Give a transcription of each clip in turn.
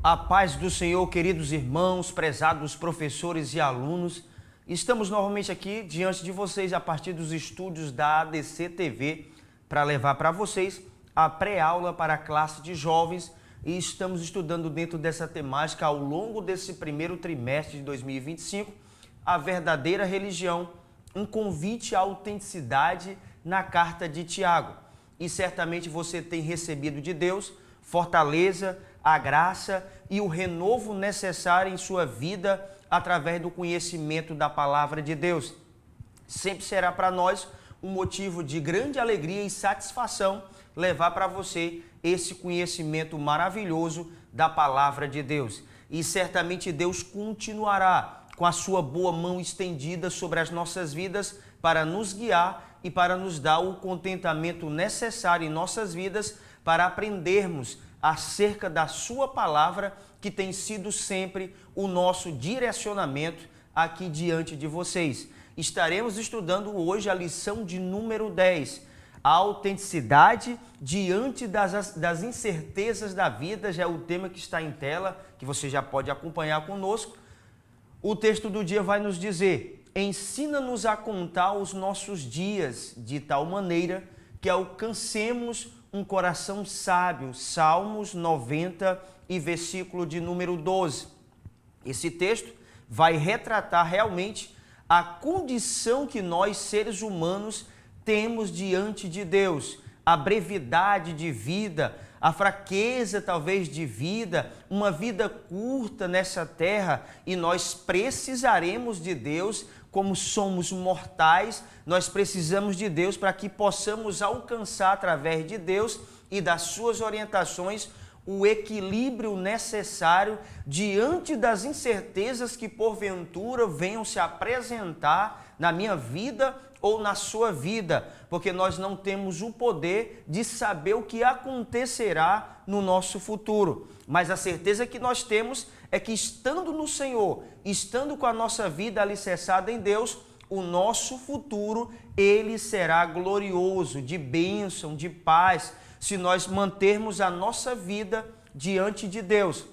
A paz do Senhor, queridos irmãos, prezados professores e alunos. Estamos novamente aqui diante de vocês a partir dos estúdios da ADC TV para levar para vocês a pré-aula para a classe de jovens e estamos estudando dentro dessa temática ao longo desse primeiro trimestre de 2025 a verdadeira religião, um convite à autenticidade na carta de Tiago. E certamente você tem recebido de Deus fortaleza, a graça e o renovo necessário em sua vida através do conhecimento da palavra de Deus. Sempre será para nós um motivo de grande alegria e satisfação levar para você esse conhecimento maravilhoso da palavra de Deus. E certamente Deus continuará com a sua boa mão estendida sobre as nossas vidas para nos guiar e para nos dar o contentamento necessário em nossas vidas para aprendermos acerca da sua palavra, que tem sido sempre o nosso direcionamento aqui diante de vocês. Estaremos estudando hoje a lição de número 10, a autenticidade diante das incertezas da vida, já é o tema que está em tela, que você já pode acompanhar conosco. O texto do dia vai nos dizer: ensina-nos a contar os nossos dias de tal maneira que alcancemos um coração sábio. Salmos 90 e versículo de número 12. Esse texto vai retratar realmente a condição que nós, seres humanos, temos diante de Deus. A brevidade de vida, a fraqueza talvez de vida, uma vida curta nessa terra, e nós precisaremos de Deus. Como somos mortais, nós precisamos de Deus para que possamos alcançar através de Deus e das suas orientações o equilíbrio necessário diante das incertezas que porventura venham se apresentar na minha vida ou na sua vida, porque nós não temos o poder de saber o que acontecerá no nosso futuro. Mas a certeza que nós temos é que, estando no Senhor, estando com a nossa vida alicerçada em Deus, o nosso futuro, ele será glorioso, de bênção, de paz, se nós mantermos a nossa vida diante de Deus.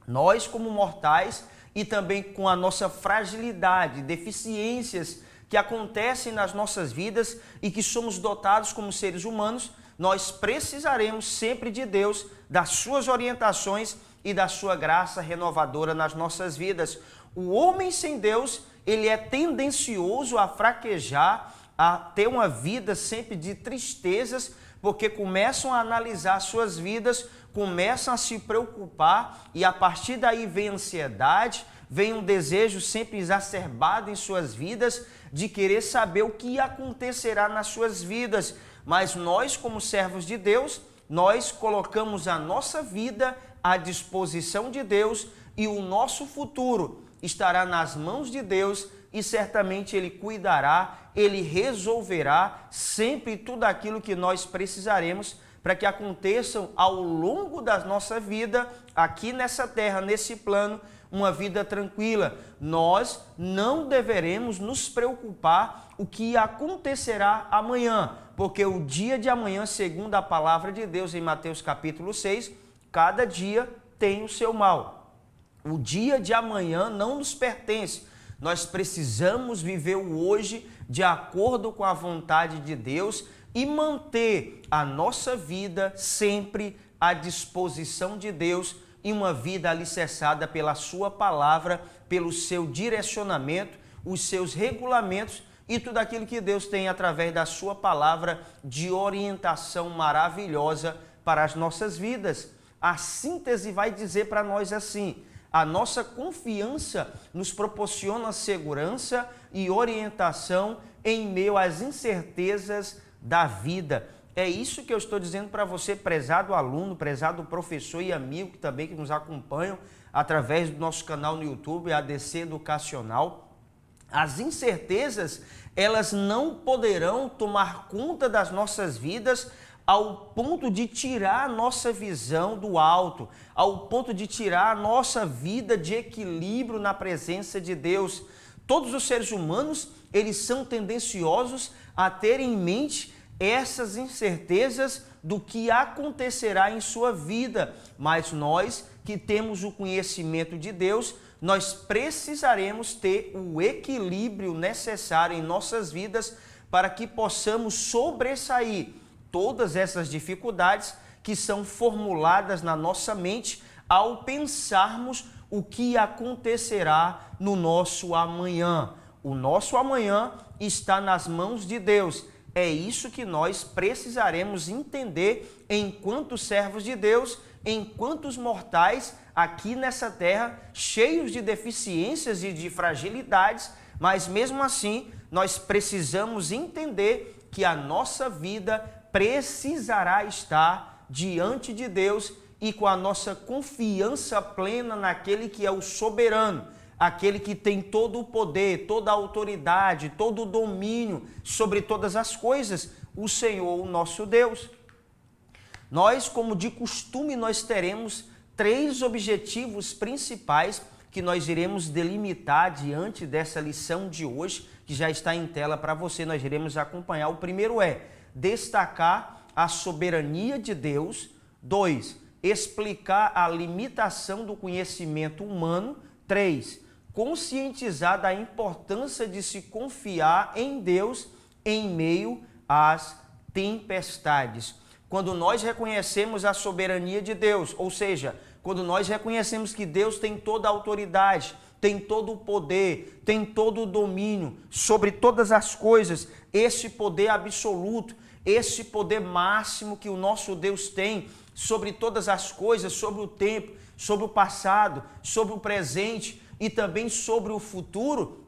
Nós, como mortais, e também com a nossa fragilidade, deficiências que acontecem nas nossas vidas e que somos dotados como seres humanos, nós precisaremos sempre de Deus, das suas orientações e da sua graça renovadora nas nossas vidas. O homem sem Deus, ele é tendencioso a fraquejar, a ter uma vida sempre de tristezas, porque começam a analisar suas vidas, começam a se preocupar e a partir daí vem ansiedade, vem um desejo sempre exacerbado em suas vidas de querer saber o que acontecerá nas suas vidas. Mas nós, como servos de Deus, nós colocamos a nossa vida à disposição de Deus e o nosso futuro estará nas mãos de Deus e certamente Ele cuidará, Ele resolverá sempre tudo aquilo que nós precisaremos para que aconteçam ao longo da nossa vida, aqui nessa terra, nesse plano, uma vida tranquila. Nós não deveremos nos preocupar o que acontecerá amanhã, porque o dia de amanhã, segundo a palavra de Deus em Mateus capítulo 6, cada dia tem o seu mal. O dia de amanhã não nos pertence. Nós precisamos viver o hoje de acordo com a vontade de Deus e manter a nossa vida sempre à disposição de Deus e uma vida alicerçada pela sua palavra, pelo seu direcionamento, os seus regulamentos e tudo aquilo que Deus tem através da sua palavra de orientação maravilhosa para as nossas vidas. A síntese vai dizer para nós assim: a nossa confiança nos proporciona segurança e orientação em meio às incertezas da vida. É isso que eu estou dizendo para você, prezado aluno, prezado professor e amigo que nos acompanham através do nosso canal no YouTube, ADC Educacional. As incertezas, elas não poderão tomar conta das nossas vidas ao ponto de tirar a nossa visão do alto, ao ponto de tirar a nossa vida de equilíbrio na presença de Deus. Todos os seres humanos, eles são tendenciosos a ter em mente essas incertezas do que acontecerá em sua vida, mas nós que temos o conhecimento de Deus, nós precisaremos ter o equilíbrio necessário em nossas vidas para que possamos sobressair todas essas dificuldades que são formuladas na nossa mente ao pensarmos o que acontecerá no nosso amanhã. O nosso amanhã está nas mãos de Deus. É isso que nós precisaremos entender enquanto servos de Deus, enquanto mortais aqui nessa terra, cheios de deficiências e de fragilidades, mas mesmo assim nós precisamos entender que a nossa vida precisará estar diante de Deus e com a nossa confiança plena naquele que é o soberano, aquele que tem todo o poder, toda a autoridade, todo o domínio sobre todas as coisas, o Senhor, o nosso Deus. Nós, como de costume, nós teremos 3 objetivos principais que nós iremos delimitar diante dessa lição de hoje, que já está em tela para você, nós iremos acompanhar. O primeiro é destacar a soberania de Deus. 2, explicar a limitação do conhecimento humano. 3, conscientizar da importância de se confiar em Deus em meio às tempestades. Quando nós reconhecemos a soberania de Deus, ou seja, quando nós reconhecemos que Deus tem toda a autoridade, tem todo o poder, tem todo o domínio sobre todas as coisas, esse poder absoluto, esse poder máximo que o nosso Deus tem sobre todas as coisas, sobre o tempo, sobre o passado, sobre o presente e também sobre o futuro,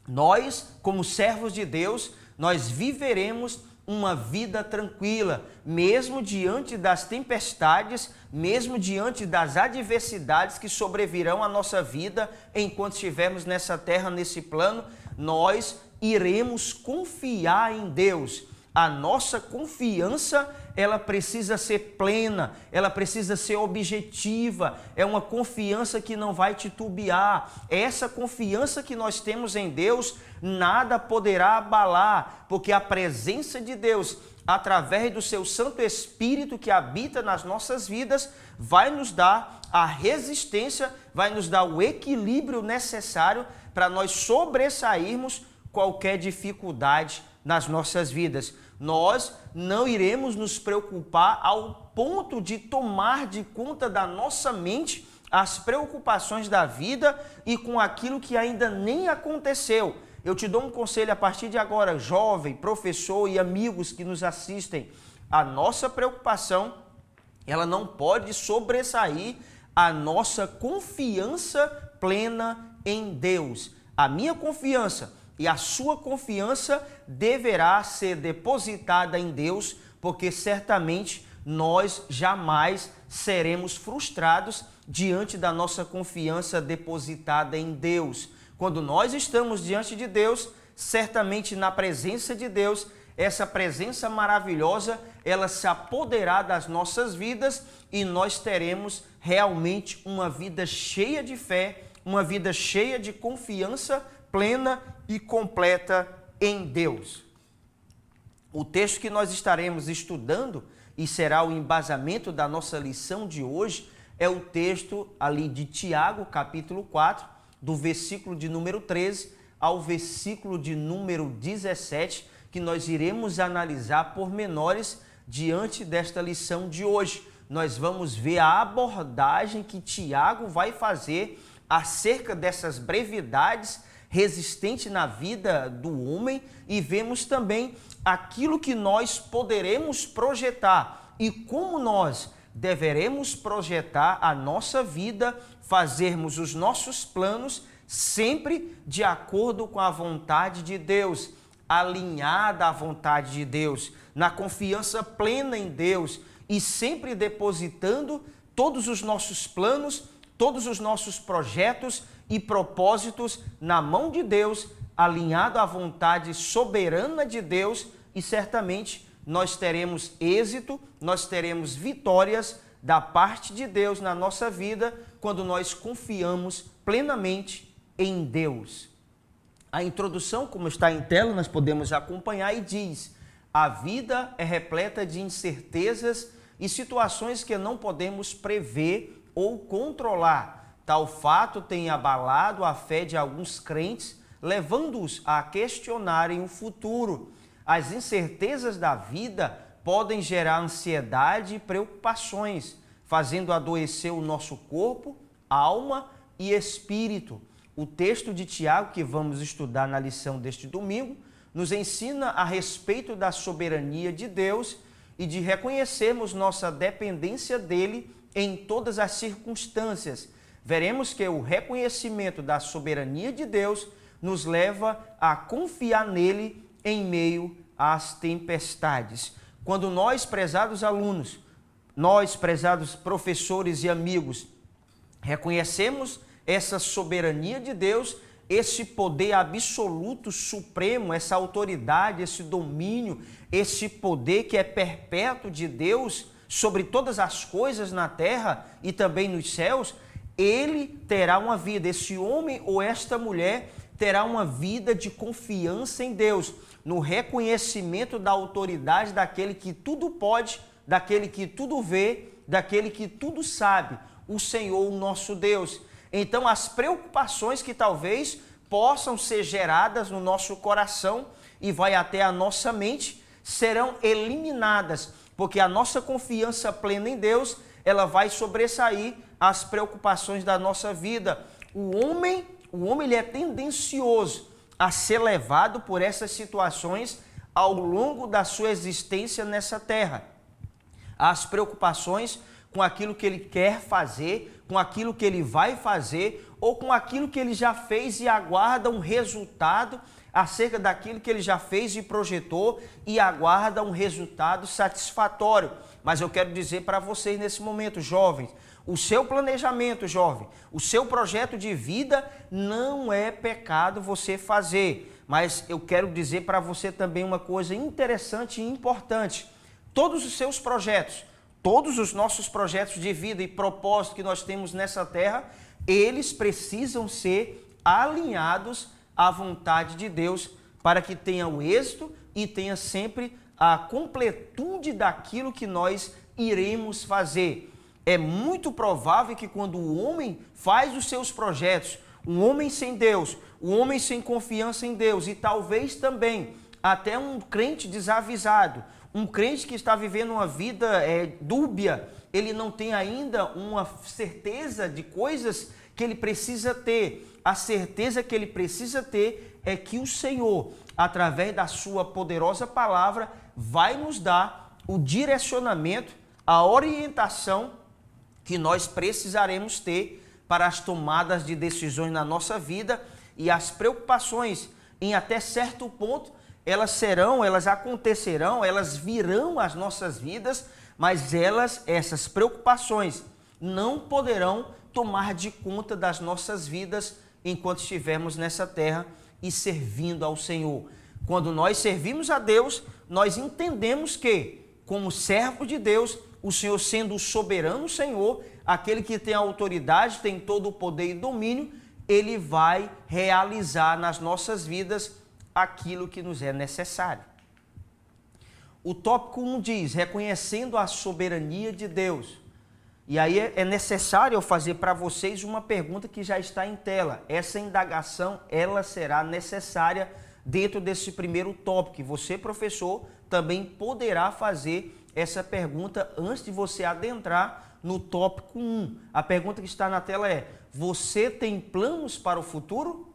nós, como servos de Deus, nós viveremos uma vida tranquila, mesmo diante das tempestades, mesmo diante das adversidades que sobrevirão à nossa vida enquanto estivermos nessa terra, nesse plano, nós iremos confiar em Deus. A nossa confiança, ela precisa ser plena, ela precisa ser objetiva, é uma confiança que não vai titubear. Essa confiança que nós temos em Deus, nada poderá abalar, porque a presença de Deus, através do seu Santo Espírito que habita nas nossas vidas, vai nos dar a resistência, vai nos dar o equilíbrio necessário para nós sobressairmos qualquer dificuldade nas nossas vidas. Nós não iremos nos preocupar ao ponto de tomar de conta da nossa mente as preocupações da vida e com aquilo que ainda nem aconteceu. Eu te dou um conselho a partir de agora, jovem, professor e amigos que nos assistem. A nossa preocupação, ela não pode sobressair a nossa confiança plena em Deus. A minha confiança e a sua confiança deverá ser depositada em Deus, porque certamente nós jamais seremos frustrados diante da nossa confiança depositada em Deus. Quando nós estamos diante de Deus, certamente na presença de Deus, essa presença maravilhosa, ela se apoderará das nossas vidas e nós teremos realmente uma vida cheia de fé, uma vida cheia de confiança plena e completa em Deus. O texto que nós estaremos estudando e será o embasamento da nossa lição de hoje é o texto ali de Tiago, capítulo 4, do versículo de número 13 ao versículo de número 17, que nós iremos analisar pormenores diante desta lição de hoje. Nós vamos ver a abordagem que Tiago vai fazer acerca dessas brevidades resistente na vida do homem e vemos também aquilo que nós poderemos projetar e como nós deveremos projetar a nossa vida, fazermos os nossos planos sempre de acordo com a vontade de Deus, alinhada à vontade de Deus, na confiança plena em Deus e sempre depositando todos os nossos planos, todos os nossos projetos e propósitos na mão de Deus, alinhado à vontade soberana de Deus, e certamente nós teremos êxito, nós teremos vitórias da parte de Deus na nossa vida quando nós confiamos plenamente em Deus. A introdução, como está em tela, nós podemos acompanhar e diz: a vida é repleta de incertezas e situações que não podemos prever ou controlar. Tal fato tem abalado a fé de alguns crentes, levando-os a questionarem o futuro. As incertezas da vida podem gerar ansiedade e preocupações, fazendo adoecer o nosso corpo, alma e espírito. O texto de Tiago, que vamos estudar na lição deste domingo, nos ensina a respeito da soberania de Deus e de reconhecermos nossa dependência dele em todas as circunstâncias. Veremos que o reconhecimento da soberania de Deus nos leva a confiar nele em meio às tempestades. Quando nós, prezados alunos, nós, prezados professores e amigos, reconhecemos essa soberania de Deus, esse poder absoluto, supremo, essa autoridade, esse domínio, esse poder que é perpétuo de Deus sobre todas as coisas na terra e também nos céus, ele terá uma vida, esse homem ou esta mulher terá uma vida de confiança em Deus, no reconhecimento da autoridade daquele que tudo pode, daquele que tudo vê, daquele que tudo sabe, o Senhor, o nosso Deus. Então, as preocupações que talvez possam ser geradas no nosso coração e vai até a nossa mente, serão eliminadas, porque a nossa confiança plena em Deus, ela vai sobressair as preocupações da nossa vida. O homem ele é tendencioso a ser levado por essas situações ao longo da sua existência nessa terra. As preocupações com aquilo que ele quer fazer, com aquilo que ele vai fazer, ou com aquilo que ele já fez e aguarda um resultado acerca daquilo que ele já fez e projetou e aguarda um resultado satisfatório. Mas eu quero dizer para vocês nesse momento, jovens, o seu planejamento, jovem, o seu projeto de vida não é pecado você fazer. Mas eu quero dizer para você também uma coisa interessante e importante. Todos os seus projetos, todos os nossos projetos de vida e propósito que nós temos nessa terra, eles precisam ser alinhados à vontade de Deus para que tenha o êxito e tenha sempre a completude daquilo que nós iremos fazer. É muito provável que quando o homem faz os seus projetos, um homem sem Deus, um homem sem confiança em Deus e talvez também até um crente desavisado, um crente que está vivendo uma vida dúbia, ele não tem ainda uma certeza de coisas que ele precisa ter. A certeza que ele precisa ter é que o Senhor, através da sua poderosa palavra, vai nos dar o direcionamento, a orientação que nós precisaremos ter para as tomadas de decisões na nossa vida, e as preocupações, em até certo ponto, elas acontecerão, elas virão às nossas vidas, mas essas preocupações não poderão tomar de conta das nossas vidas enquanto estivermos nessa terra e servindo ao Senhor. Quando nós servimos a Deus, nós entendemos que, como servo de Deus, o Senhor sendo o soberano Senhor, aquele que tem a autoridade, tem todo o poder e domínio, ele vai realizar nas nossas vidas aquilo que nos é necessário. O tópico 1 diz, reconhecendo a soberania de Deus. E aí é necessário eu fazer para vocês uma pergunta que já está em tela. Essa indagação, ela será necessária dentro desse primeiro tópico. Você, professor, também poderá fazer essa pergunta antes de você adentrar no tópico 1. A pergunta que está na tela é, você tem planos para o futuro?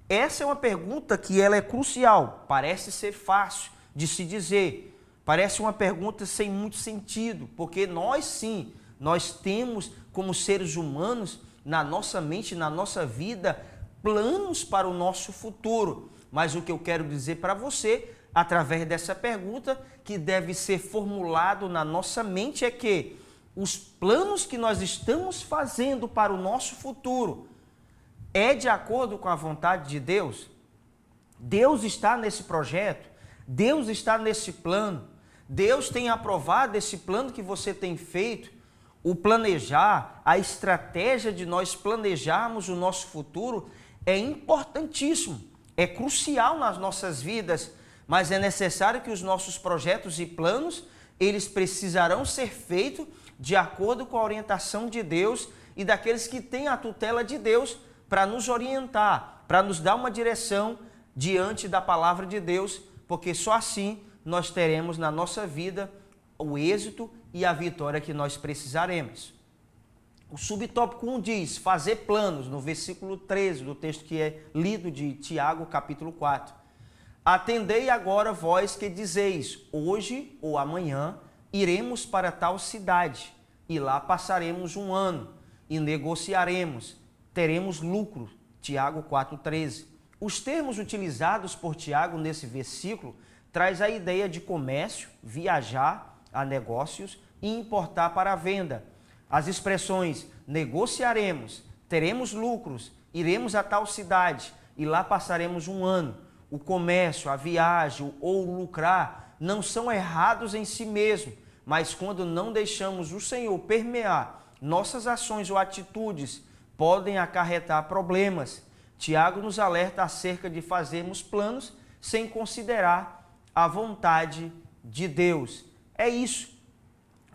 Essa é uma pergunta que ela é crucial, parece ser fácil de se dizer, parece uma pergunta sem muito sentido, porque nós sim, nós temos como seres humanos, na nossa mente, na nossa vida, planos para o nosso futuro. Mas o que eu quero dizer para você, através dessa pergunta, que deve ser formulado na nossa mente é que os planos que nós estamos fazendo para o nosso futuro é de acordo com a vontade de Deus? Deus está nesse projeto? Deus está nesse plano? Deus tem aprovado esse plano que você tem feito? O planejar, a estratégia de nós planejarmos o nosso futuro é importantíssimo, é crucial nas nossas vidas, mas é necessário que os nossos projetos e planos, eles precisarão ser feitos de acordo com a orientação de Deus e daqueles que têm a tutela de Deus para nos orientar, para nos dar uma direção diante da palavra de Deus, porque só assim nós teremos na nossa vida o êxito e a vitória que nós precisaremos. O subtópico 1 diz, fazer planos, no versículo 13 do texto que é lido de Tiago, capítulo 4. Atendei agora vós que dizeis, hoje ou amanhã iremos para tal cidade, e lá passaremos um ano, e negociaremos, teremos lucro. Tiago 4,13. Os termos utilizados por Tiago nesse versículo traz a ideia de comércio, viajar a negócios e importar para a venda. As expressões negociaremos, teremos lucros, iremos a tal cidade e lá passaremos um ano. O comércio, a viagem ou lucrar não são errados em si mesmo, mas quando não deixamos o Senhor permear nossas ações ou atitudes, podem acarretar problemas. Tiago nos alerta acerca de fazermos planos sem considerar a vontade de Deus. É isso.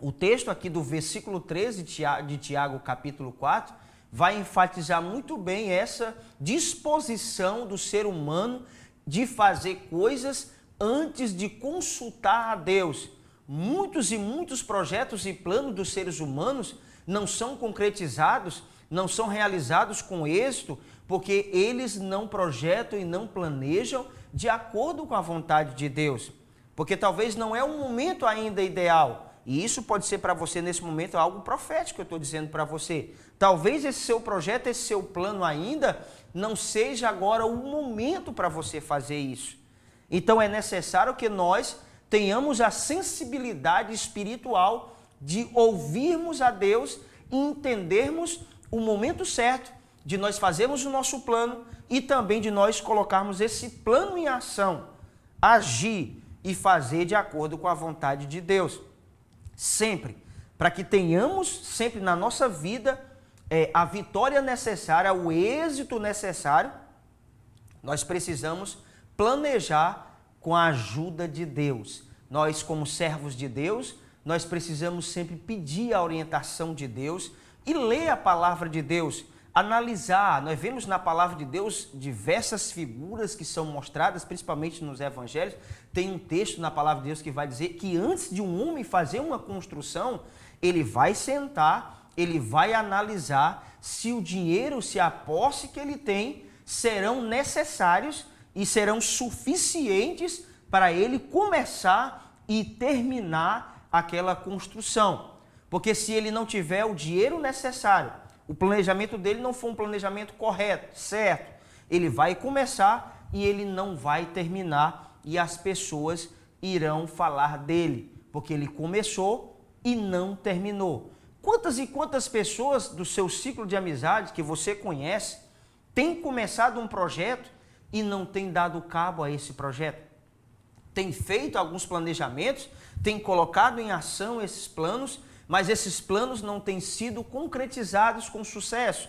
O texto aqui do versículo 13 de Tiago, capítulo 4, vai enfatizar muito bem essa disposição do ser humano de fazer coisas antes de consultar a Deus. Muitos e muitos projetos e planos dos seres humanos não são concretizados, não são realizados com êxito, porque eles não projetam e não planejam de acordo com a vontade de Deus. Porque talvez não é o momento ainda ideal. E isso pode ser para você nesse momento algo profético que eu estou dizendo para você. Talvez esse seu projeto, esse seu plano ainda não seja agora o momento para você fazer isso. Então é necessário que nós tenhamos a sensibilidade espiritual de ouvirmos a Deus e entendermos o momento certo de nós fazermos o nosso plano e também de nós colocarmos esse plano em ação, agir e fazer de acordo com a vontade de Deus. Sempre, para que tenhamos sempre na nossa vida a vitória necessária, o êxito necessário, nós precisamos planejar com a ajuda de Deus. Nós, como servos de Deus, nós precisamos sempre pedir a orientação de Deus e ler a palavra de Deus, analisar. Nós vemos na palavra de Deus diversas figuras que são mostradas, principalmente nos evangelhos. Tem um texto na palavra de Deus que vai dizer que antes de um homem fazer uma construção, ele vai sentar, ele vai analisar se o dinheiro, se a posse que ele tem serão necessários e serão suficientes para ele começar e terminar aquela construção. Porque se ele não tiver o dinheiro necessário, o planejamento dele não for um planejamento correto, certo, ele vai começar e ele não vai terminar e as pessoas irão falar dele, porque ele começou e não terminou. Quantas e quantas pessoas do seu ciclo de amizade que você conhece têm começado um projeto e não têm dado cabo a esse projeto? Tem feito alguns planejamentos, tem colocado em ação esses planos, mas esses planos não têm sido concretizados com sucesso.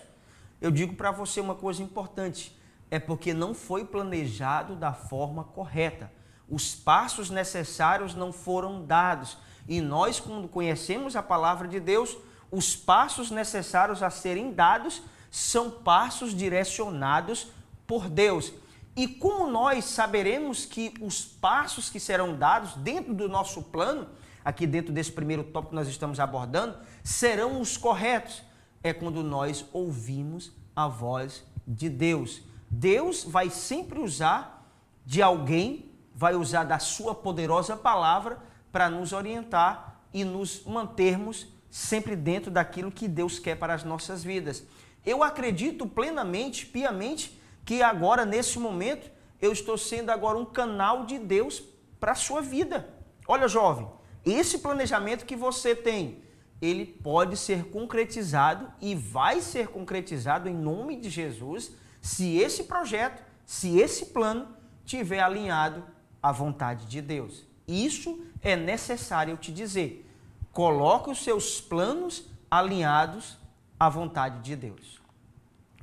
Eu digo para você uma coisa importante, é porque não foi planejado da forma correta. Os passos necessários não foram dados. E nós, quando conhecemos a palavra de Deus, os passos necessários a serem dados são passos direcionados por Deus. E como nós saberemos que os passos que serão dados dentro do nosso plano, aqui dentro desse primeiro tópico que nós estamos abordando, serão os corretos? É quando nós ouvimos a voz de Deus. Deus vai sempre usar de alguém, vai usar da sua poderosa palavra para nos orientar e nos mantermos sempre dentro daquilo que Deus quer para as nossas vidas. Eu acredito plenamente, piamente, que agora, nesse momento, eu estou sendo agora um canal de Deus para a sua vida. Olha, jovem, esse planejamento que você tem, ele pode ser concretizado e vai ser concretizado em nome de Jesus, se esse projeto, se esse plano tiver alinhado à vontade de Deus. Isso é necessário eu te dizer. Coloque os seus planos alinhados à vontade de Deus.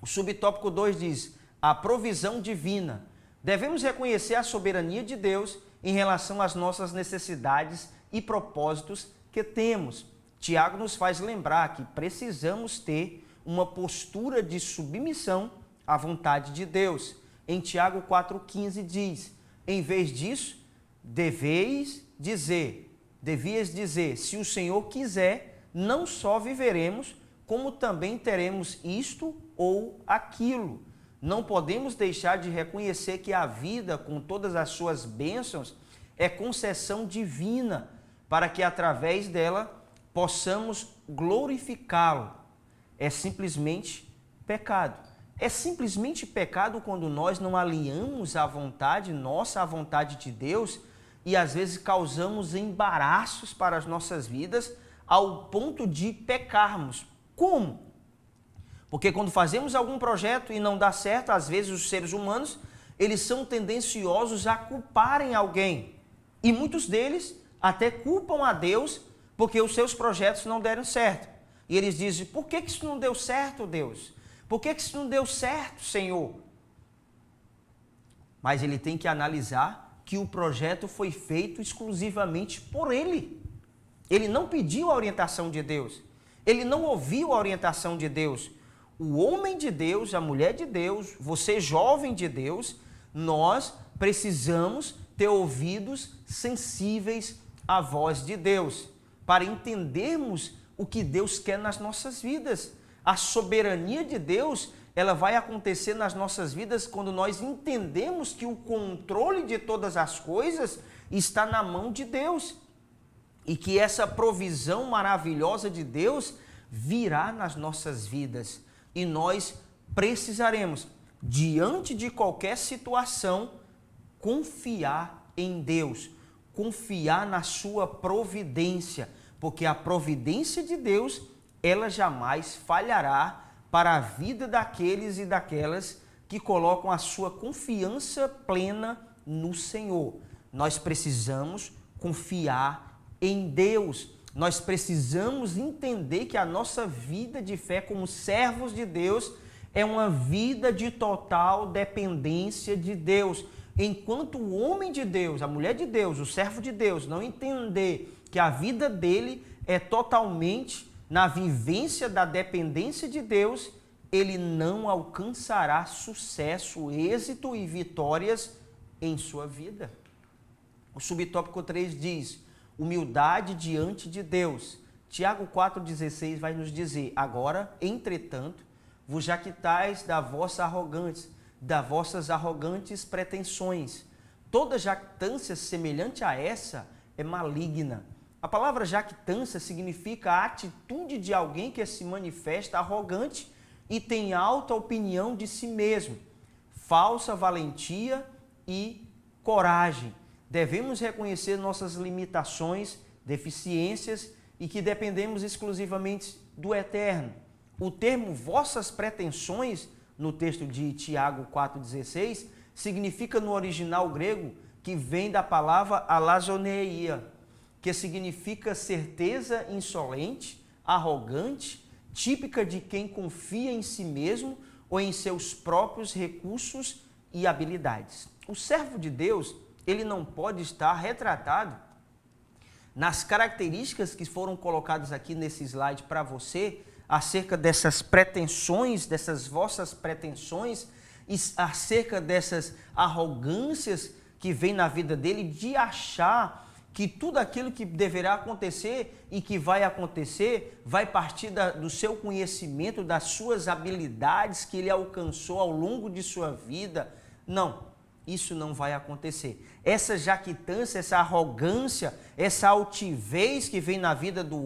O subtópico 2 diz, a provisão divina. Devemos reconhecer a soberania de Deus em relação às nossas necessidades e propósitos que temos. Tiago nos faz lembrar que precisamos ter uma postura de submissão à vontade de Deus. Em Tiago 4,15 diz: em vez disso, devias dizer, se o Senhor quiser, não só viveremos, como também teremos isto ou aquilo. Não podemos deixar de reconhecer que a vida, com todas as suas bênçãos, é concessão divina, para que através dela possamos glorificá-lo. É simplesmente pecado. É simplesmente pecado quando nós não alinhamos a vontade nossa à vontade de Deus e às vezes causamos embaraços para as nossas vidas ao ponto de pecarmos. Como? Porque quando fazemos algum projeto e não dá certo, às vezes os seres humanos, eles são tendenciosos a culparem alguém. E muitos deles até culpam a Deus porque os seus projetos não deram certo. E eles dizem: por que isso não deu certo, Deus? Por que isso não deu certo, Senhor? Mas ele tem que analisar que o projeto foi feito exclusivamente por ele. Ele não pediu a orientação de Deus. Ele não ouviu a orientação de Deus. O homem de Deus, a mulher de Deus, você jovem de Deus, nós precisamos ter ouvidos sensíveis à voz de Deus, para entendermos o que Deus quer nas nossas vidas. A soberania de Deus, ela vai acontecer nas nossas vidas quando nós entendemos que o controle de todas as coisas está na mão de Deus e que essa provisão maravilhosa de Deus virá nas nossas vidas. E nós precisaremos, diante de qualquer situação, confiar em Deus, confiar na sua providência, porque a providência de Deus, ela jamais falhará para a vida daqueles e daquelas que colocam a sua confiança plena no Senhor. Nós precisamos confiar em Deus. Nós precisamos entender que a nossa vida de fé como servos de Deus é uma vida de total dependência de Deus. Enquanto o homem de Deus, a mulher de Deus, o servo de Deus não entender que a vida dele é totalmente na vivência da dependência de Deus, ele não alcançará sucesso, êxito e vitórias em sua vida. O subtópico 3 diz: humildade diante de Deus. Tiago 4,16 vai nos dizer: agora, entretanto, vos jactais das vossas arrogantes pretensões. Toda jactância semelhante a essa é maligna. A palavra jactância significa a atitude de alguém que se manifesta arrogante e tem alta opinião de si mesmo, falsa valentia e coragem. Devemos reconhecer nossas limitações, deficiências e que dependemos exclusivamente do Eterno. O termo vossas pretensões, no texto de Tiago 4,16, significa no original grego, que vem da palavra alazoneia, que significa certeza insolente, arrogante, típica de quem confia em si mesmo ou em seus próprios recursos e habilidades. O servo de Deus, ele não pode estar retratado nas características que foram colocadas aqui nesse slide para você, acerca dessas pretensões, dessas vossas pretensões, e acerca dessas arrogâncias que vem na vida dele, de achar que tudo aquilo que deverá acontecer e que vai acontecer vai partir do seu conhecimento, das suas habilidades que ele alcançou ao longo de sua vida. Não, isso não vai acontecer. Essa jactância, essa arrogância, essa altivez que vem na vida do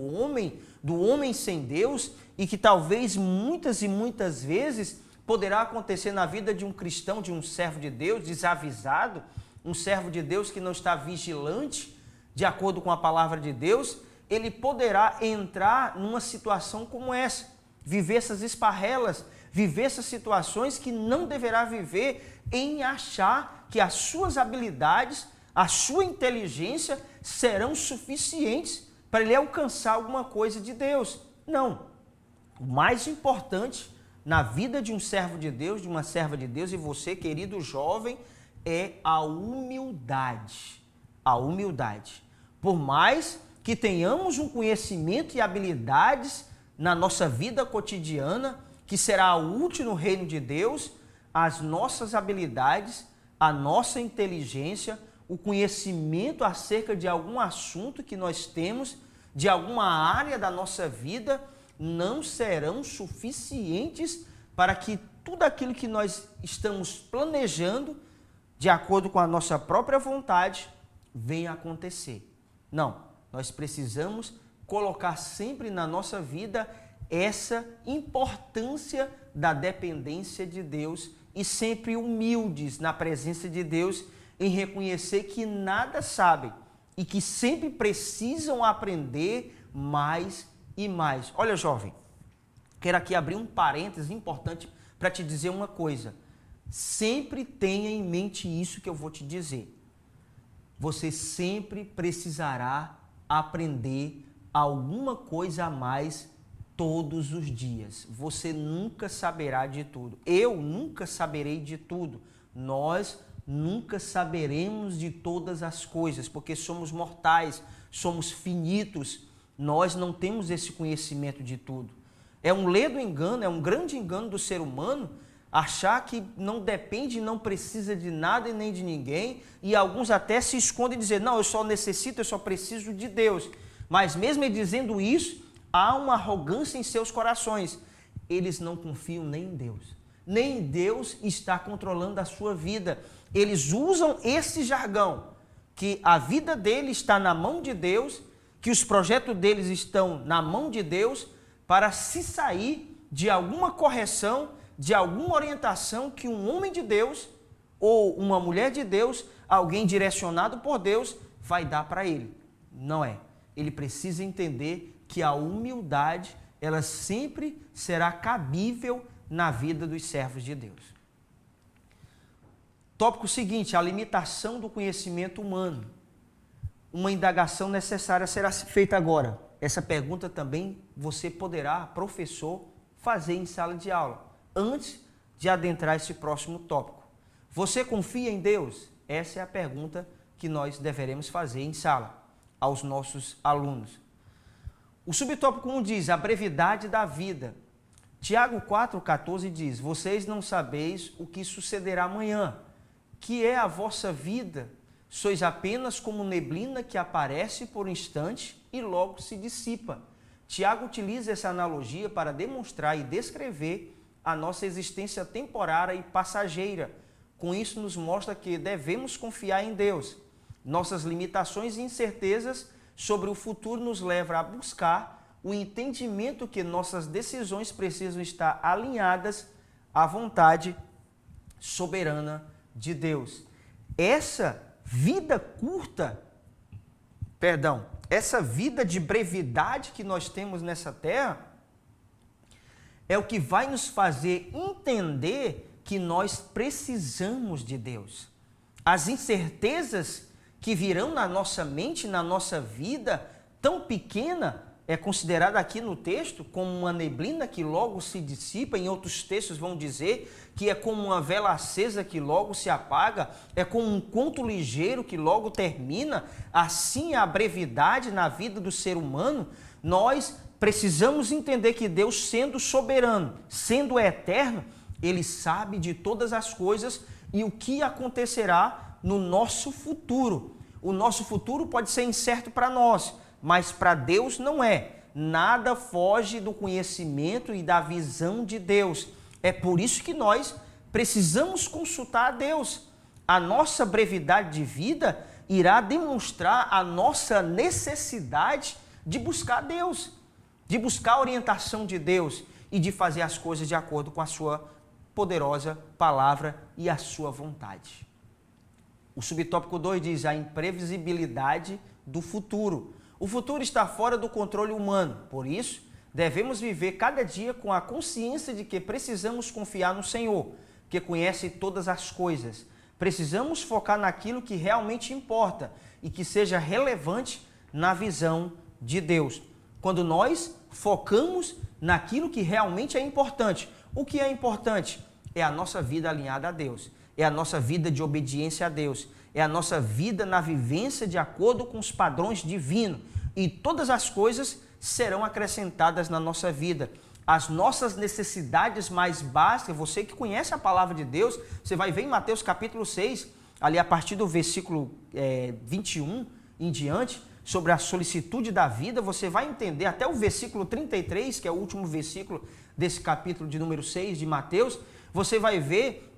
homem sem Deus, e que talvez muitas e muitas vezes poderá acontecer na vida de um cristão, de um servo de Deus desavisado, um servo de Deus que não está vigilante, de acordo com a palavra de Deus, ele poderá entrar numa situação como essa, viver essas esparrelas, viver essas situações que não deverá viver, em achar que as suas habilidades, a sua inteligência serão suficientes para ele alcançar alguma coisa de Deus. Não. O mais importante na vida de um servo de Deus, de uma serva de Deus, e você, querido jovem, é a humildade. a humildade. Por mais que tenhamos um conhecimento e habilidades na nossa vida cotidiana, que será útil no reino de Deus, as nossas habilidades, a nossa inteligência, o conhecimento acerca de algum assunto que nós temos, de alguma área da nossa vida, não serão suficientes para que tudo aquilo que nós estamos planejando, de acordo com a nossa própria vontade, venha a acontecer. Não, nós precisamos colocar sempre na nossa vida essa importância da dependência de Deus e sempre humildes na presença de Deus em reconhecer que nada sabem e que sempre precisam aprender mais e mais. Olha, jovem, quero aqui abrir um parênteses importante para te dizer uma coisa. Sempre tenha em mente isso que eu vou te dizer. Você sempre precisará aprender alguma coisa a mais todos os dias. Você nunca saberá de tudo. Eu nunca saberei de tudo. Nós nunca saberemos de todas as coisas, porque somos mortais, somos finitos. Nós não temos esse conhecimento de tudo. É um ledo engano, é um grande engano do ser humano achar que não depende, não precisa de nada e nem de ninguém, e alguns até se escondem e dizem, não, eu só necessito, eu só preciso de Deus. Mas mesmo ele dizendo isso, há uma arrogância em seus corações. Eles não confiam nem em Deus. Nem Deus está controlando a sua vida. Eles usam esse jargão, que a vida deles está na mão de Deus, que os projetos deles estão na mão de Deus, para se sair de alguma correção, de alguma orientação que um homem de Deus ou uma mulher de Deus, alguém direcionado por Deus, vai dar para ele. Não é. Ele precisa entender que a humildade, ela sempre será cabível na vida dos servos de Deus. Tópico seguinte, a limitação do conhecimento humano. Uma indagação necessária será feita agora. Essa pergunta também você poderá, professor, fazer em sala de aula, antes de adentrar esse próximo tópico. Você confia em Deus? Essa é a pergunta que nós deveremos fazer em sala aos nossos alunos. O subtópico 1 diz, a brevidade da vida. Tiago 4,14 diz, vocês não sabeis o que sucederá amanhã, que é a vossa vida. Sois apenas como neblina que aparece por um instante e logo se dissipa. Tiago utiliza essa analogia para demonstrar e descrever a nossa existência temporária e passageira. Com isso nos mostra que devemos confiar em Deus. Nossas limitações e incertezas sobre o futuro nos levam a buscar o entendimento que nossas decisões precisam estar alinhadas à vontade soberana de Deus. Essa vida curta, essa vida de brevidade que nós temos nessa terra, é o que vai nos fazer entender que nós precisamos de Deus. As incertezas que virão na nossa mente, na nossa vida, tão pequena, é considerada aqui no texto como uma neblina que logo se dissipa. Em outros textos vão dizer que é como uma vela acesa que logo se apaga, é como um conto ligeiro que logo termina. Assim é a brevidade na vida do ser humano. Nós precisamos entender que Deus, sendo soberano, sendo eterno, Ele sabe de todas as coisas e o que acontecerá no nosso futuro. O nosso futuro pode ser incerto para nós, mas para Deus não é. Nada foge do conhecimento e da visão de Deus. É por isso que nós precisamos consultar a Deus. A nossa brevidade de vida irá demonstrar a nossa necessidade de buscar Deus, de buscar a orientação de Deus e de fazer as coisas de acordo com a sua poderosa palavra e a sua vontade. O subtópico 2 diz a imprevisibilidade do futuro. O futuro está fora do controle humano, por isso, devemos viver cada dia com a consciência de que precisamos confiar no Senhor, que conhece todas as coisas. Precisamos focar naquilo que realmente importa e que seja relevante na visão de Deus. Quando nós focamos naquilo que realmente é importante, o que é importante? É a nossa vida alinhada a Deus. é a nossa vida de obediência a Deus, é a nossa vida na vivência de acordo com os padrões divinos. E todas as coisas serão acrescentadas na nossa vida. As nossas necessidades mais básicas, você que conhece a palavra de Deus, você vai ver em Mateus capítulo 6, ali a partir do versículo 21 em diante, sobre a solicitude da vida, você vai entender até o versículo 33, que é o último versículo desse capítulo de número 6 de Mateus, você vai ver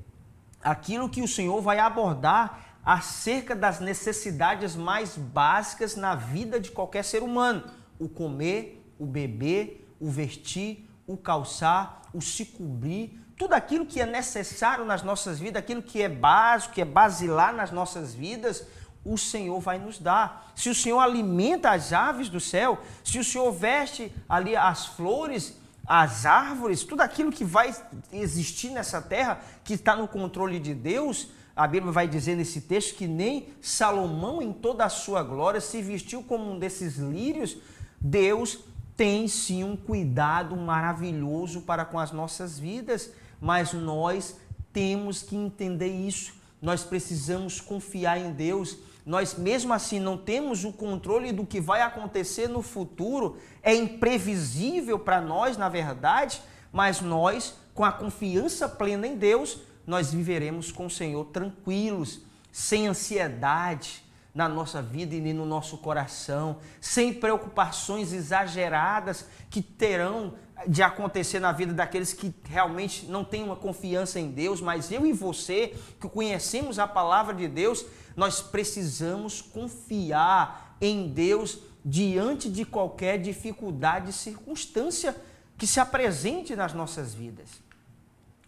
aquilo que o Senhor vai abordar acerca das necessidades mais básicas na vida de qualquer ser humano. O comer, o beber, o vestir, o calçar, o se cobrir, tudo aquilo que é necessário nas nossas vidas, aquilo que é básico, que é basilar nas nossas vidas, o Senhor vai nos dar. Se o Senhor alimenta as aves do céu, se o Senhor veste ali as flores, as árvores, tudo aquilo que vai existir nessa terra, que está no controle de Deus, a Bíblia vai dizer nesse texto que nem Salomão em toda a sua glória se vestiu como um desses lírios. Deus tem sim um cuidado maravilhoso para com as nossas vidas, mas nós temos que entender isso. Nós precisamos confiar em Deus. Nós mesmo assim não temos o controle do que vai acontecer no futuro. É imprevisível para nós, na verdade, mas nós, com a confiança plena em Deus, nós viveremos com o Senhor tranquilos, sem ansiedade na nossa vida e nem no nosso coração, sem preocupações exageradas que terão de acontecer na vida daqueles que realmente não têm uma confiança em Deus, mas eu e você, que conhecemos a palavra de Deus, nós precisamos confiar em Deus diante de qualquer dificuldade e circunstância que se apresente nas nossas vidas.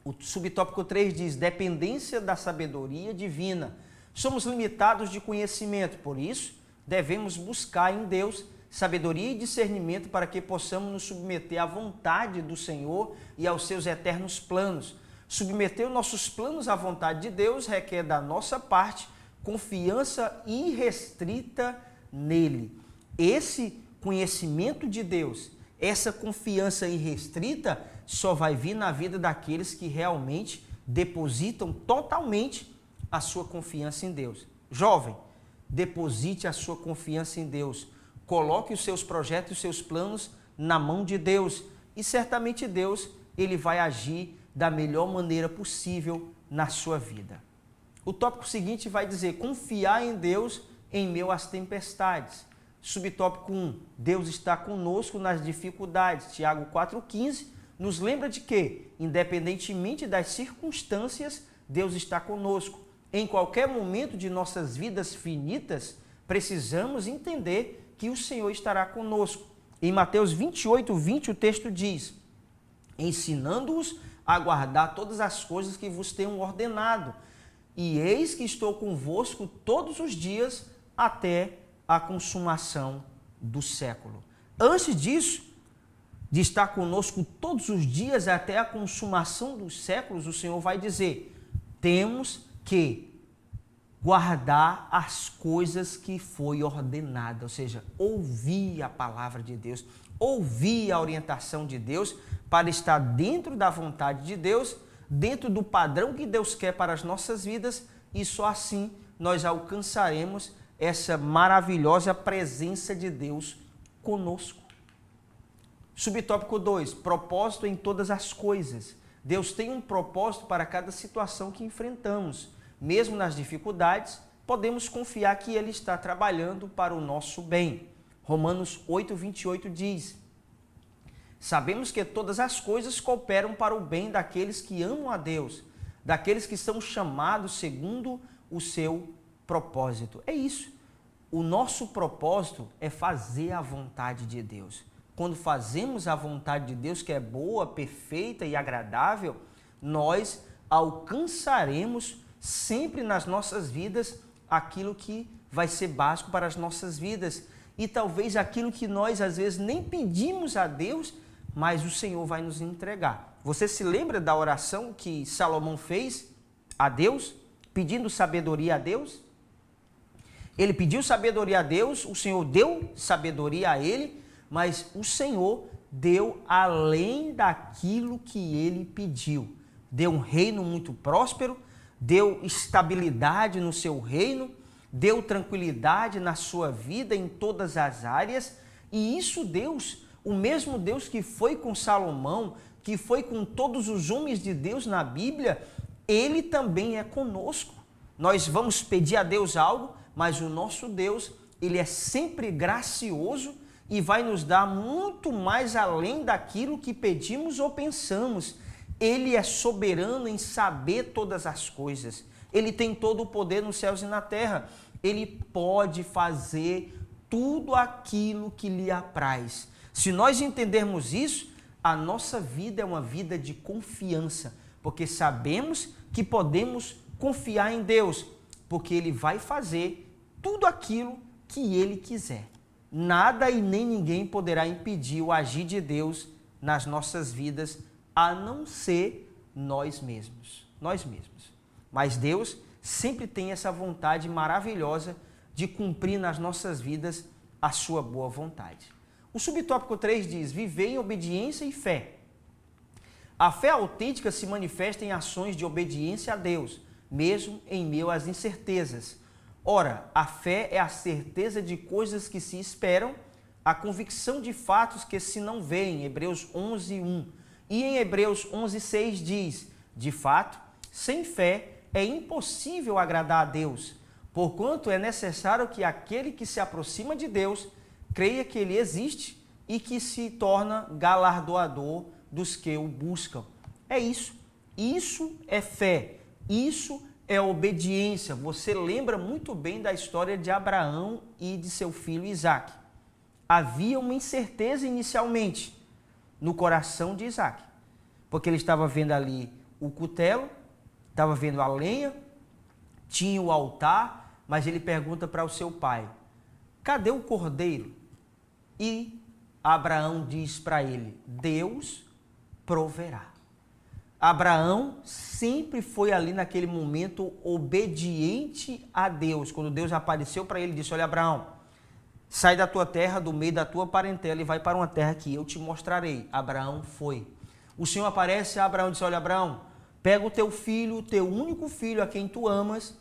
O subtópico 3 diz, dependência da sabedoria divina. Somos limitados de conhecimento, por isso devemos buscar em Deus sabedoria e discernimento para que possamos nos submeter à vontade do Senhor e aos seus eternos planos. Submeter os nossos planos à vontade de Deus requer da nossa parte confiança irrestrita nele. Esse conhecimento de Deus, essa confiança irrestrita só vai vir na vida daqueles que realmente depositam totalmente a sua confiança em Deus. Jovem, deposite a sua confiança em Deus. Coloque os seus projetos e os seus planos na mão de Deus e certamente Deus, ele vai agir da melhor maneira possível na sua vida. O tópico seguinte vai dizer, confiar em Deus em meio às tempestades. Subtópico 1, Deus está conosco nas dificuldades. Tiago 4,15 nos lembra de que, independentemente das circunstâncias, Deus está conosco. Em qualquer momento de nossas vidas finitas, precisamos entender que o Senhor estará conosco. Em Mateus 28:20 o texto diz, ensinando-os a guardar todas as coisas que vos tenho ordenado. E eis que estou convosco todos os dias até a consumação do século. Antes disso, de estar conosco todos os dias até a consumação dos séculos, o Senhor vai dizer, temos que guardar as coisas que foi ordenada, ou seja, ouvir a palavra de Deus, ouvir a orientação de Deus para estar dentro da vontade de Deus, dentro do padrão que Deus quer para as nossas vidas e só assim nós alcançaremos essa maravilhosa presença de Deus conosco. Subtópico 2, propósito em todas as coisas. Deus tem um propósito para cada situação que enfrentamos. Mesmo nas dificuldades, podemos confiar que Ele está trabalhando para o nosso bem. Romanos 8:28 diz, sabemos que todas as coisas cooperam para o bem daqueles que amam a Deus, daqueles que são chamados segundo o seu propósito. É isso. O nosso propósito é fazer a vontade de Deus. Quando fazemos a vontade de Deus, que é boa, perfeita e agradável, nós alcançaremos sempre nas nossas vidas aquilo que vai ser básico para as nossas vidas e talvez aquilo que nós às vezes nem pedimos a Deus, mas o Senhor vai nos entregar. Você se lembra da oração que Salomão fez a Deus, pedindo sabedoria a Deus? Ele pediu sabedoria a Deus, o Senhor deu sabedoria a ele, mas o Senhor deu além daquilo que ele pediu. Deu um reino muito próspero, deu estabilidade no seu reino, deu tranquilidade na sua vida em todas as áreas. E isso Deus, o mesmo Deus que foi com Salomão, que foi com todos os homens de Deus na Bíblia, ele também é conosco. Nós vamos pedir a Deus algo, mas o nosso Deus, ele é sempre gracioso e vai nos dar muito mais além daquilo que pedimos ou pensamos. Ele é soberano em saber todas as coisas. Ele tem todo o poder nos céus e na terra. Ele pode fazer tudo aquilo que lhe apraz. Se nós entendermos isso, a nossa vida é uma vida de confiança, porque sabemos que podemos confiar em Deus, porque Ele vai fazer tudo aquilo que Ele quiser. Nada e nem ninguém poderá impedir o agir de Deus nas nossas vidas, a não ser nós mesmos. Nós mesmos. Mas Deus sempre tem essa vontade maravilhosa de cumprir nas nossas vidas a sua boa vontade. O subtópico 3 diz: viver em obediência e fé. A fé autêntica se manifesta em ações de obediência a Deus, mesmo em meio às incertezas. Ora, a fé é a certeza de coisas que se esperam, a convicção de fatos que se não veem, Hebreus 11:1. E em Hebreus 11:6 diz: de fato, sem fé é impossível agradar a Deus, porquanto é necessário que aquele que se aproxima de Deus creia que Ele existe e que se torna galardoador dos que o buscam. É isso. Isso é fé. Isso é obediência. Você lembra muito bem da história de Abraão e de seu filho Isaque. Havia uma incerteza inicialmente no coração de Isaque, porque ele estava vendo ali o cutelo, estava vendo a lenha, tinha o altar, mas ele pergunta para o seu pai: cadê o cordeiro? E Abraão diz para ele: Deus proverá. Abraão sempre foi ali naquele momento obediente a Deus. Quando Deus apareceu para ele, disse: olha, Abraão, sai da tua terra, do meio da tua parentela e vai para uma terra que eu te mostrarei. Abraão foi. O Senhor aparece a Abraão e diz: olha, Abraão, pega o teu filho, o teu único filho a quem tu amas,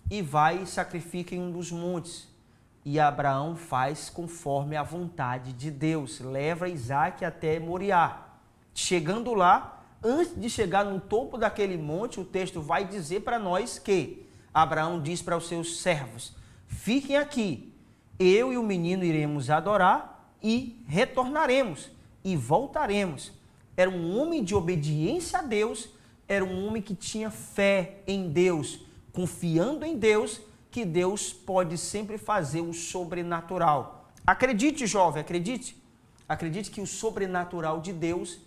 e vai e sacrifica em um dos montes. E Abraão faz conforme a vontade de Deus. Leva Isaque até Moriá. Chegando lá, antes de chegar no topo daquele monte, o texto vai dizer para nós que Abraão diz para os seus servos: fiquem aqui, eu e o menino iremos adorar e retornaremos e voltaremos. Era um homem de obediência a Deus, era um homem que tinha fé em Deus, confiando em Deus, que Deus pode sempre fazer o sobrenatural. Acredite, jovem, acredite. Acredite que o sobrenatural de Deus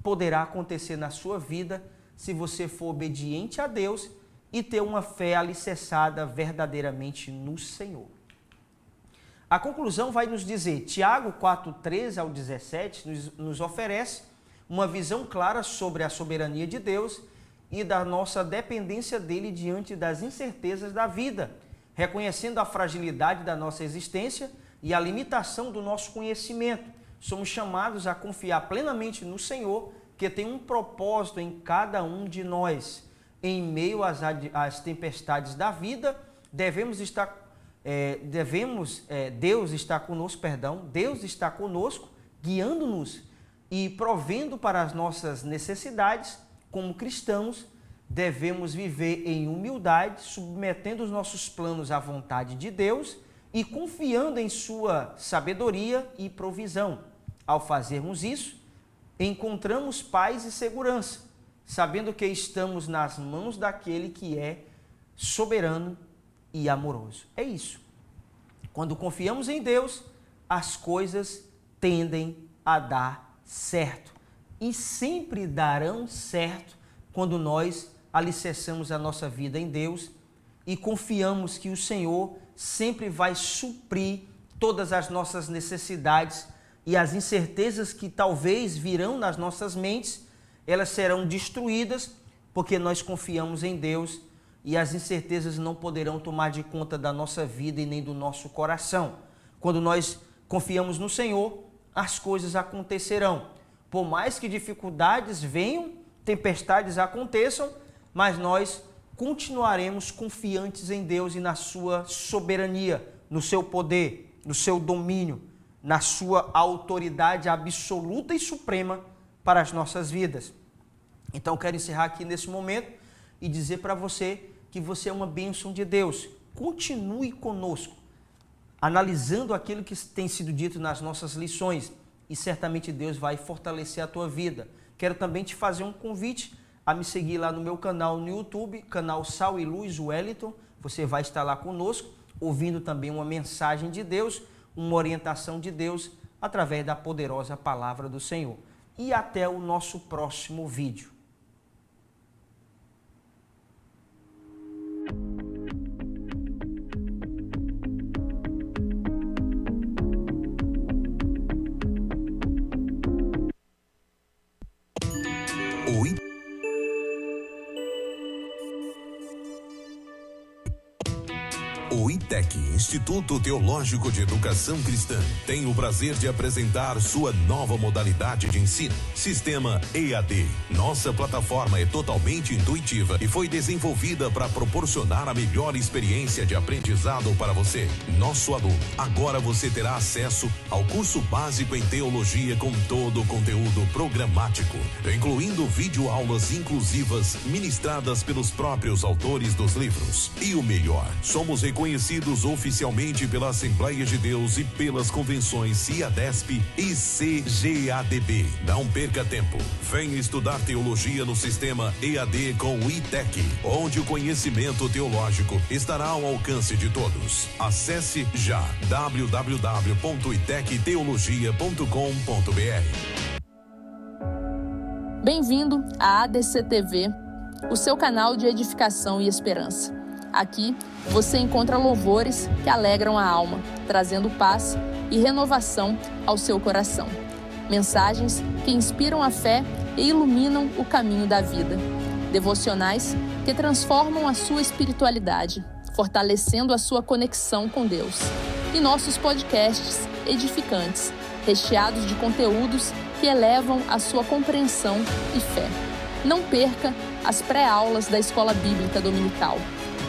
poderá acontecer na sua vida se você for obediente a Deus e ter uma fé alicerçada verdadeiramente no Senhor. A conclusão vai nos dizer, Tiago 4:13 ao 17, nos oferece uma visão clara sobre a soberania de Deus e da nossa dependência dele diante das incertezas da vida, reconhecendo a fragilidade da nossa existência e a limitação do nosso conhecimento. Somos chamados a confiar plenamente no Senhor, que tem um propósito em cada um de nós. Em meio às tempestades da vida, Deus está conosco, guiando-nos e provendo para as nossas necessidades. Como cristãos, devemos viver em humildade, submetendo os nossos planos à vontade de Deus e confiando em sua sabedoria e provisão. Ao fazermos isso, encontramos paz e segurança, sabendo que estamos nas mãos daquele que é soberano e amoroso. É isso. Quando confiamos em Deus, as coisas tendem a dar certo. E sempre darão certo quando nós alicerçamos a nossa vida em Deus e confiamos que o Senhor sempre vai suprir todas as nossas necessidades, e as incertezas que talvez virão nas nossas mentes, elas serão destruídas porque nós confiamos em Deus, e as incertezas não poderão tomar de conta da nossa vida e nem do nosso coração. Quando nós confiamos no Senhor, as coisas acontecerão. Por mais que dificuldades venham, tempestades aconteçam, mas nós continuaremos confiantes em Deus e na sua soberania, no seu poder, no seu domínio, na sua autoridade absoluta e suprema para as nossas vidas. Então, quero encerrar aqui nesse momento e dizer para você que você é uma bênção de Deus. Continue conosco, analisando aquilo que tem sido dito nas nossas lições, e certamente Deus vai fortalecer a tua vida. Quero também te fazer um convite a me seguir lá no meu canal no YouTube, canal Sal e Luz Wellington. Você vai estar lá conosco, ouvindo também uma mensagem de Deus, uma orientação de Deus, através da poderosa palavra do Senhor. E até o nosso próximo vídeo. O ITEC, Instituto Teológico de Educação Cristã, tem o prazer de apresentar sua nova modalidade de ensino, Sistema EAD. Nossa plataforma é totalmente intuitiva e foi desenvolvida para proporcionar a melhor experiência de aprendizado para você, nosso aluno. Agora você terá acesso ao curso básico em teologia com todo o conteúdo programático, incluindo videoaulas inclusivas ministradas pelos próprios autores dos livros. E o melhor, somos reconhecidos oficialmente pela Assembleia de Deus e pelas convenções CIADESP e CGADB. Não perca tempo. Venha estudar teologia no sistema EAD com o ITEC, onde o conhecimento teológico estará ao alcance de todos. Acesse já www.itecteologia.com.br. Bem-vindo à ADC TV, o seu canal de edificação e esperança. Aqui você encontra louvores que alegram a alma, trazendo paz e renovação ao seu coração. Mensagens que inspiram a fé e iluminam o caminho da vida. Devocionais que transformam a sua espiritualidade, fortalecendo a sua conexão com Deus. E nossos podcasts edificantes, recheados de conteúdos que elevam a sua compreensão e fé. Não perca as pré-aulas da Escola Bíblica Dominical,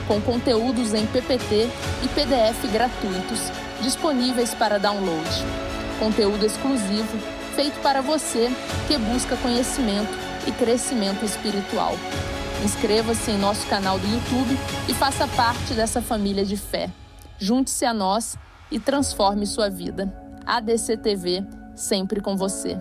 com conteúdos em PPT e PDF gratuitos, disponíveis para download. Conteúdo exclusivo, feito para você que busca conhecimento e crescimento espiritual. Inscreva-se em nosso canal do YouTube e faça parte dessa família de fé. Junte-se a nós e transforme sua vida. ADC TV, sempre com você.